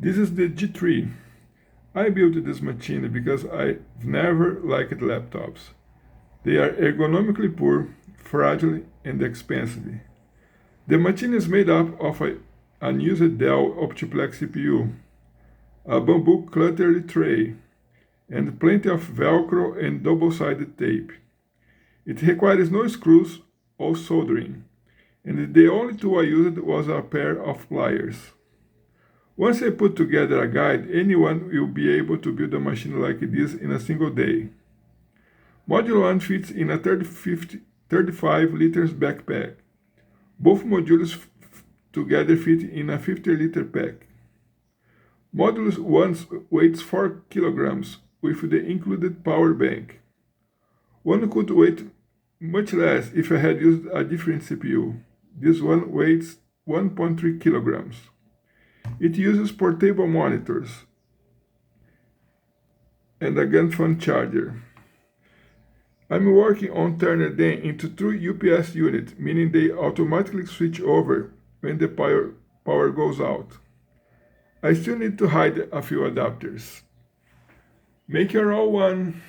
This is the G3. I built this machine because I've never liked laptops. They are ergonomically poor, fragile, and expensive. The machine is made up of an unused Dell Optiplex CPU, a bamboo cluttery tray, and plenty of Velcro and double-sided tape. It requires no screws or soldering, and the only tool I used was a pair of pliers. Once I put together a guide, anyone will be able to build a machine like this in a single day. Module 1 fits in a 35 liters backpack. Both modules together fit in a 50-liter pack. Module 1 weighs 4 kilograms with the included power bank. One could weigh much less if I had used a different CPU. This one weighs 1.3 kilograms. It uses portable monitors and a GaNFast charger. I'm working on turning them into true UPS units, meaning they automatically switch over when the power goes out. I still need to hide a few adapters. Make your own one.